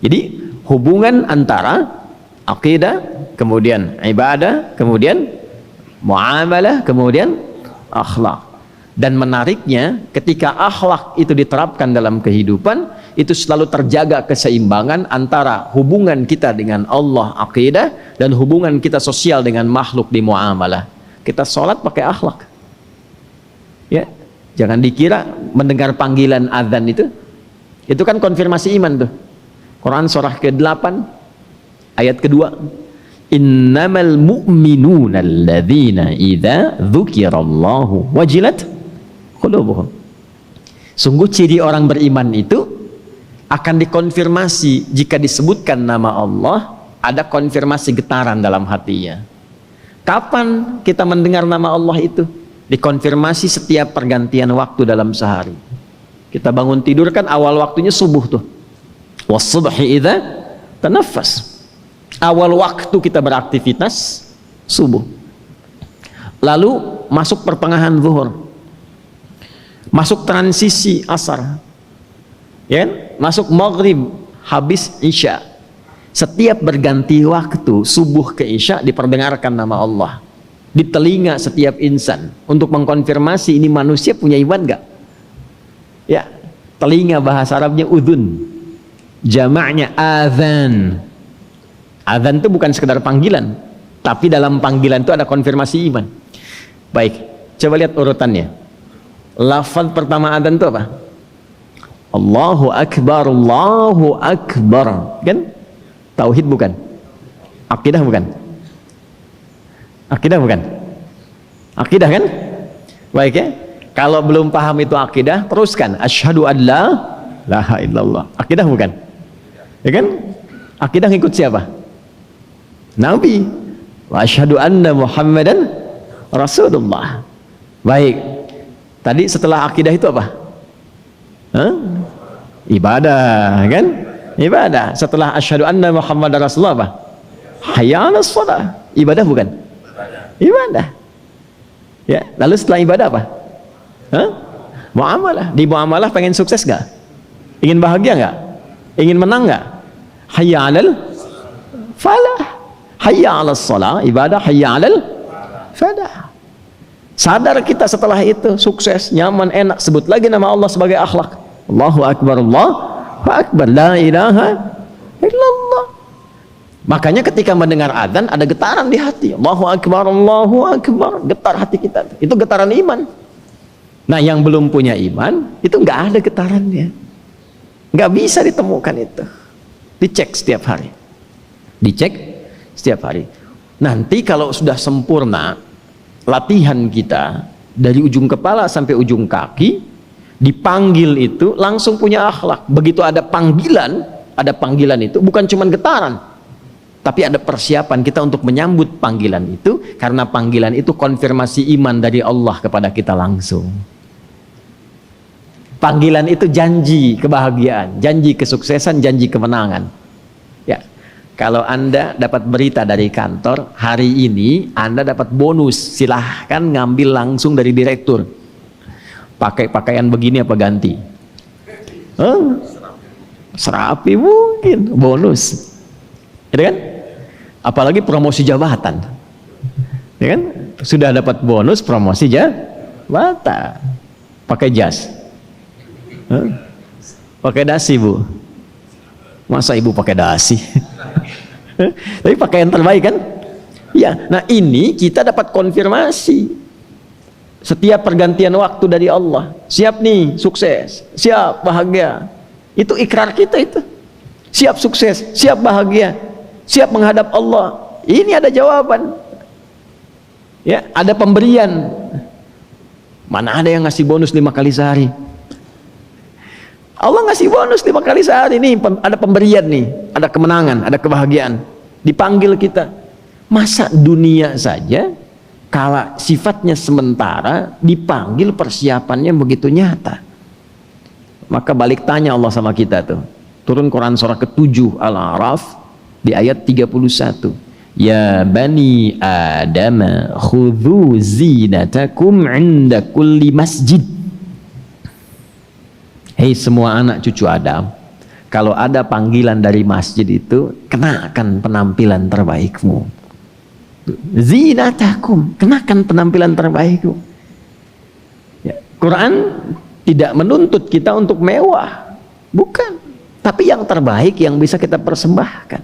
Jadi hubungan antara akidah, kemudian ibadah, kemudian muamalah, kemudian akhlak. Dan menariknya, ketika akhlak itu diterapkan dalam kehidupan, itu selalu terjaga keseimbangan antara hubungan kita dengan Allah akidah dan hubungan kita sosial dengan makhluk di muamalah. Kita sholat pakai akhlak, ya. Jangan dikira mendengar panggilan azan itu kan konfirmasi iman tuh. Quran surah ke-8 ayat kedua, innamal mu'minuna alladzina idza dzukirallahu wajilat qulubuhum. Sungguh ciri orang beriman itu akan dikonfirmasi jika disebutkan nama Allah, ada konfirmasi getaran dalam hatinya. Kapan kita mendengar nama Allah itu? Dikonfirmasi setiap pergantian waktu dalam sehari. Kita bangun tidur kan awal waktunya subuh tuh. Was-subhi idza tanaffas. Awal waktu kita beraktivitas subuh. Lalu masuk pertengahan zuhur. Masuk transisi asar, ya kan? Masuk maghrib, habis isya. Setiap berganti waktu subuh ke isya diperdengarkan nama Allah di telinga setiap insan untuk mengkonfirmasi ini manusia punya iman gak? Ya, telinga bahasa Arabnya udhun, jamaknya azan. Azan itu bukan sekedar panggilan, tapi dalam panggilan itu ada konfirmasi iman. Baik, coba lihat urutannya. Lafaz pertama adzan itu apa? Allahu Akbar, Allahu Akbar. Kan? Tauhid bukan? Akidah bukan? Akidah bukan? Akidah kan? Baik ya. Kalau belum paham itu akidah, teruskan. Asyhadu an la ilaha illallah. Akidah bukan? Ya kan? Akidah ngikut siapa? Nabi. Wa asyhadu anna Muhammadan Rasulullah. Baik. Tadi setelah akidah itu apa? Hah? Ibadah, kan? Ibadah. Setelah asyhadu anna Muhammadar Rasulullah apa? Hayya 'alas shalah. Ibadah bukan? Ibadah. Ya, lalu setelah ibadah apa? Hah? Muamalah. Di muamalah pengen sukses gak? Ingin bahagia gak? Ingin menang gak? Hayya 'alal falah. Hayya 'alas shalah, ibadah, hayya 'alal falah. Sadar kita setelah itu sukses, nyaman, enak, sebut lagi nama Allah sebagai akhlak. Allahu Akbar, Allahu Akbar, la ilaha illallah. Makanya ketika mendengar adzan ada getaran di hati. Allahu Akbar, Allahu Akbar, getar hati kita. Itu getaran iman. Nah, yang belum punya iman itu nggak ada getarannya, nggak bisa ditemukan itu. Dicek setiap hari, dicek setiap hari. Nanti kalau sudah sempurna latihan kita dari ujung kepala sampai ujung kaki, dipanggil itu langsung punya akhlak. Begitu ada panggilan itu bukan cuma getaran, tapi ada persiapan kita untuk menyambut panggilan itu, karena panggilan itu konfirmasi iman dari Allah kepada kita langsung. Panggilan itu janji kebahagiaan, janji kesuksesan, janji kemenangan. Ya. Kalau Anda dapat berita dari kantor, hari ini Anda dapat bonus, silahkan ngambil langsung dari direktur. Pakai pakaian begini apa ganti? Serapi mungkin, bonus. Ya kan? Apalagi promosi jabatan. Ya kan? Sudah dapat bonus promosi jabatan. Pakai jas. Pakai dasi, Bu. Masa ibu pakai dasi? Tapi pakaian terbaik kan? Ya, nah ini kita dapat konfirmasi setiap pergantian waktu dari Allah. Siap nih, sukses, siap bahagia. Itu ikrar kita itu. Siap sukses, siap bahagia, siap menghadap Allah. Ini ada jawaban. Ya, ada pemberian. Mana ada yang ngasih bonus 5 kali sehari? Allah ngasih bonus 5 kali sehari nih, ada pemberian nih, ada kemenangan, ada kebahagiaan. Dipanggil kita. Masa dunia saja kala sifatnya sementara dipanggil persiapannya begitu nyata. Maka balik tanya Allah sama kita tuh. Turun Quran surah ke-7 Al-A'raf di ayat 31. Ya bani Adam khudhu zinatakum 'inda kulli masjid. Hei semua anak cucu Adam, kalau ada panggilan dari masjid itu, kenakan penampilan terbaikmu. Zinatakum, kenakan penampilan terbaikmu. Ya, Quran tidak menuntut kita untuk mewah, bukan. Tapi yang terbaik yang bisa kita persembahkan,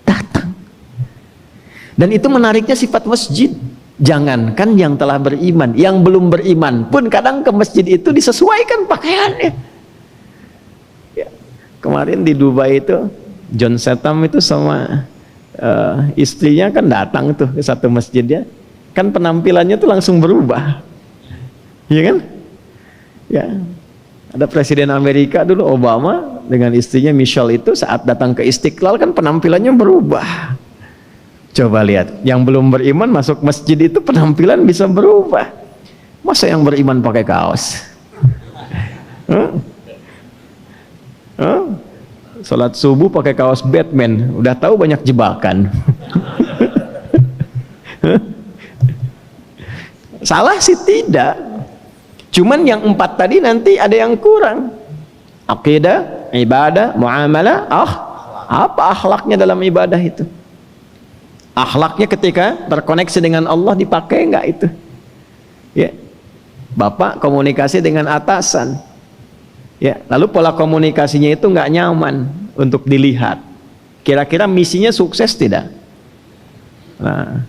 datang. Dan itu menariknya sifat masjid. Jangankan yang telah beriman, yang belum beriman pun kadang ke masjid itu disesuaikan pakaiannya. Ya, kemarin di Dubai itu John Statham itu sama istrinya kan datang tuh ke satu masjid, ya kan penampilannya tuh langsung berubah, iya kan? Ya, ada Presiden Amerika dulu Obama dengan istrinya Michelle itu saat datang ke Istiqlal kan penampilannya berubah. Coba lihat, yang belum beriman masuk masjid itu penampilan bisa berubah. Masa yang beriman pakai kaos? Salat subuh pakai kaos Batman, udah tahu banyak jebakan. Salah sih tidak, cuman yang 4 tadi nanti ada yang kurang. Aqidah, ibadah, muamalah, apa akhlaknya dalam ibadah itu? Akhlaknya ketika terkoneksi dengan Allah dipakai enggak itu? Ya, Bapak komunikasi dengan atasan, ya, lalu pola komunikasinya itu enggak nyaman untuk dilihat. Kira-kira misinya sukses tidak? Nah,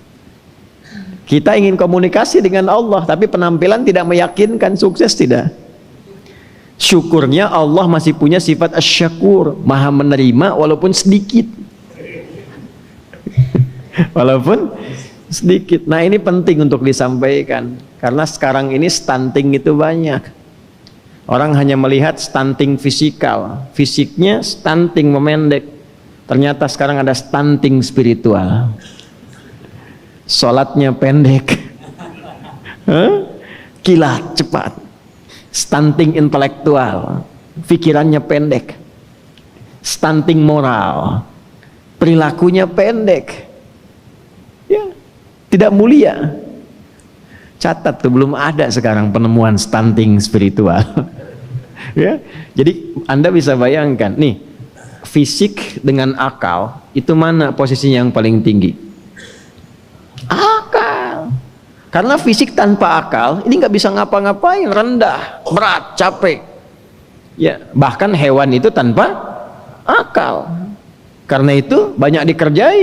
kita ingin komunikasi dengan Allah, tapi penampilan tidak meyakinkan, sukses tidak? Syukurnya Allah masih punya sifat asy-syakur, maha menerima walaupun sedikit. Walaupun sedikit. Nah, ini penting untuk disampaikan karena sekarang ini stunting itu banyak. Orang hanya melihat stunting fisikal, fisiknya stunting memendek. Ternyata sekarang ada stunting spiritual. Sholatnya pendek, kilat cepat. Stunting intelektual, pikirannya pendek. Stunting moral, perilakunya pendek. Ya, tidak mulia. Catat tuh, belum ada sekarang penemuan stunting spiritual. Ya, jadi Anda bisa bayangkan nih, fisik dengan akal itu mana posisinya yang paling tinggi? Akal. Karena fisik tanpa akal ini nggak bisa ngapa-ngapain, rendah, berat, capek. Ya, bahkan hewan itu tanpa akal. Karena itu banyak dikerjai.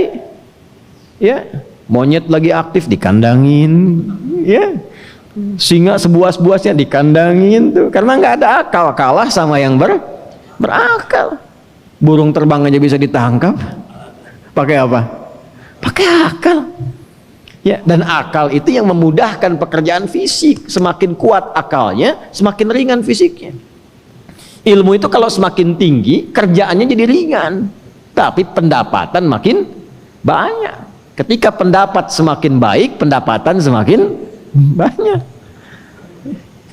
Ya, monyet lagi aktif dikandangin, ya, singa sebuas-buasnya dikandangin tuh, karena nggak ada akal, kalah sama yang berakal. Burung terbang aja bisa ditangkap, pakai apa? Pakai akal. Ya, dan akal itu yang memudahkan pekerjaan fisik. Semakin kuat akalnya, semakin ringan fisiknya. Ilmu itu kalau semakin tinggi, kerjaannya jadi ringan, tapi pendapatan makin banyak. Ketika pendapat semakin baik, pendapatan semakin banyak.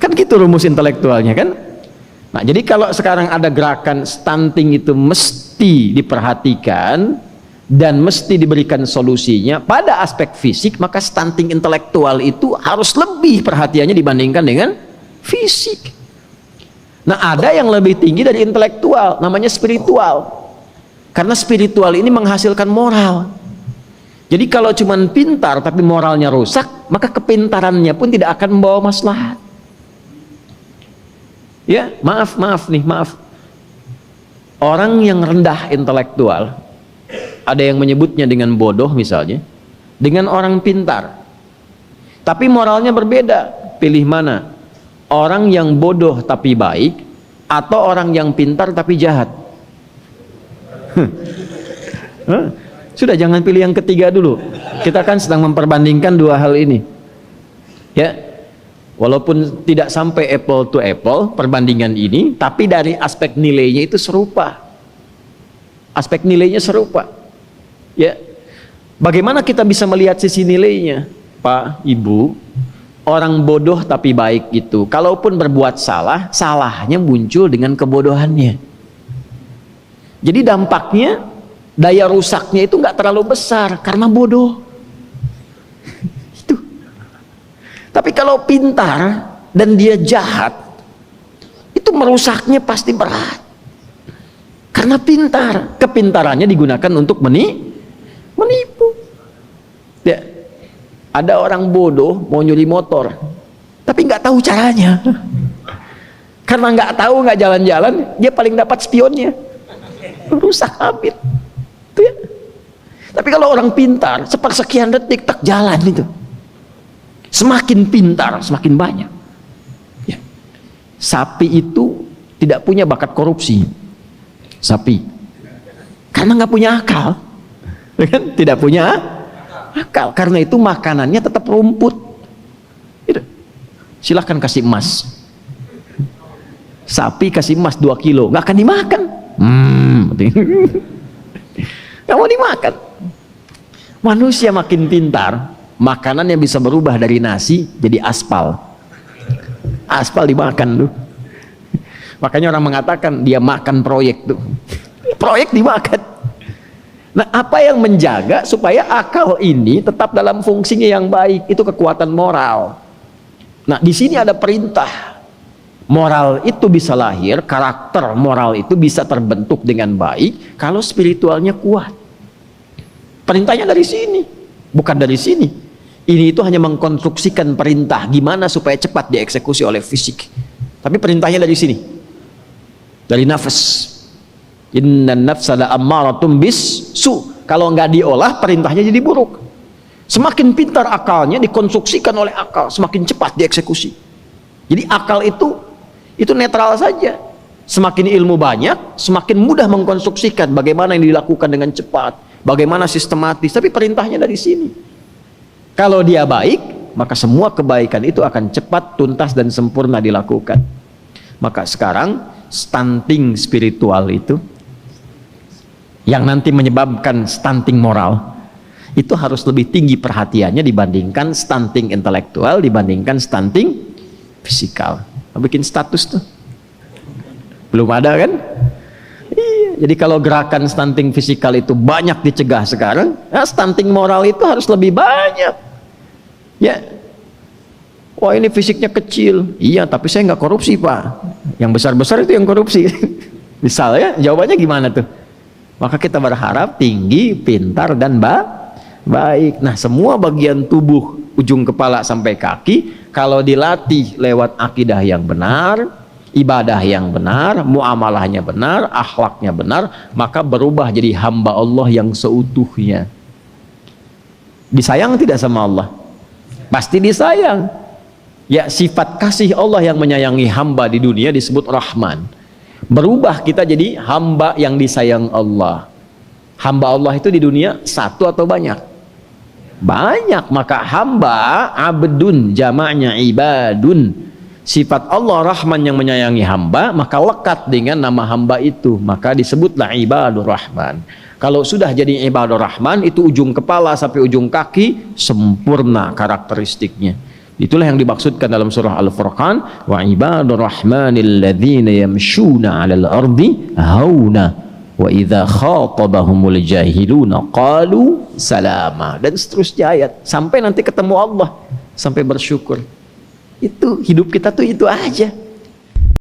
Kan gitu rumus intelektualnya kan? Nah, jadi kalau sekarang ada gerakan stunting itu mesti diperhatikan dan mesti diberikan solusinya pada aspek fisik, maka stunting intelektual itu harus lebih perhatiannya dibandingkan dengan fisik. Nah, ada yang lebih tinggi dari intelektual, namanya spiritual. Karena spiritual ini menghasilkan moral. Jadi kalau cuma pintar tapi moralnya rusak, maka kepintarannya pun tidak akan membawa maslahat. Ya, maaf nih. Orang yang rendah intelektual, ada yang menyebutnya dengan bodoh misalnya, dengan orang pintar. Tapi moralnya berbeda. Pilih mana? Orang yang bodoh tapi baik atau orang yang pintar tapi jahat? Sudah, jangan pilih yang ketiga dulu. Kita kan sedang memperbandingkan dua hal ini. Ya, walaupun tidak sampai apple to apple perbandingan ini, tapi dari aspek nilainya itu serupa. Aspek nilainya serupa. Ya, bagaimana kita bisa melihat sisi nilainya, Pak, Ibu? Orang bodoh tapi baik itu, kalaupun berbuat salah, salahnya muncul dengan kebodohannya. Jadi dampaknya, daya rusaknya itu nggak terlalu besar karena bodoh. Itu. Tapi kalau pintar dan dia jahat, itu merusaknya pasti berat. Karena pintar, kepintarannya digunakan untuk menipu. Ya, ada orang bodoh mau nyuri motor, tapi nggak tahu caranya. Karena nggak tahu, nggak jalan-jalan, dia paling dapat spionnya. Rusak habis. Itu ya. Tapi kalau orang pintar, sepersekian detik tak jalan itu. Semakin pintar, semakin banyak. Ya. Sapi itu tidak punya bakat korupsi. Sapi, karena nggak punya akal, kan? Tidak punya akal. Karena itu makanannya tetap rumput. Gitu. Silahkan kasih emas. Sapi kasih emas 2 kilo, nggak akan dimakan. Nggak mau dimakan. Manusia makin pintar, makanannya bisa berubah dari nasi jadi aspal. Aspal dimakan tuh. Makanya orang mengatakan dia makan proyek tuh. Proyek dimakan. Nah, apa yang menjaga supaya akal ini tetap dalam fungsinya yang baik? Itu kekuatan moral. Nah, di sini ada perintah. Moral itu bisa lahir, karakter moral itu bisa terbentuk dengan baik kalau spiritualnya kuat. Perintahnya dari sini, bukan dari sini. Ini itu hanya mengkonstruksikan perintah gimana supaya cepat dieksekusi oleh fisik. Tapi perintahnya dari sini. Dari nafas. Innan nafsa la'ammaratum bis-su. Kalau nggak diolah, perintahnya jadi buruk. Semakin pintar akalnya dikonstruksikan oleh akal, semakin cepat dieksekusi. Jadi akal itu netral saja. Semakin ilmu banyak, semakin mudah mengkonstruksikan bagaimana yang dilakukan dengan cepat, bagaimana sistematis. Tapi perintahnya dari sini. Kalau dia baik, maka semua kebaikan itu akan cepat, tuntas dan sempurna dilakukan. Maka sekarang stunting spiritual itu yang nanti menyebabkan stunting moral itu harus lebih tinggi perhatiannya dibandingkan stunting intelektual, dibandingkan stunting fisikal. Bikin status tuh belum ada kan? Iya. Jadi kalau gerakan stunting fisikal itu banyak dicegah sekarang, nah stunting moral itu harus lebih banyak. Ya, wah ini fisiknya kecil, iya tapi saya nggak korupsi pak. Yang besar-besar itu yang korupsi. Misalnya jawabannya gimana tuh? Maka kita berharap tinggi, pintar dan baik. Nah semua bagian tubuh ujung kepala sampai kaki kalau dilatih lewat akidah yang benar, ibadah yang benar, muamalahnya benar, akhlaknya benar, maka berubah jadi hamba Allah yang seutuhnya. Disayang tidak sama Allah? Pasti disayang. Ya, sifat kasih Allah yang menyayangi hamba di dunia disebut Rahman. Berubah kita jadi hamba yang disayang Allah. Hamba Allah itu di dunia satu atau banyak? Banyak. Maka hamba, abdun, jamaknya ibadun. Sifat Allah Rahman yang menyayangi hamba, maka lekat dengan nama hamba itu, maka disebutlah ibadur Rahman. Kalau sudah jadi ibadur Rahman, itu ujung kepala sampai ujung kaki sempurna karakteristiknya. Itulah yang dimaksudkan dalam surah Al-Furqan, wa ibadur rahmanil ladzina yamshuna 'alal ardi hauna wa idza khatabahumul jahiluna qalu salama, dan seterusnya ayat sampai nanti ketemu Allah, sampai bersyukur. Itu hidup kita tuh itu aja.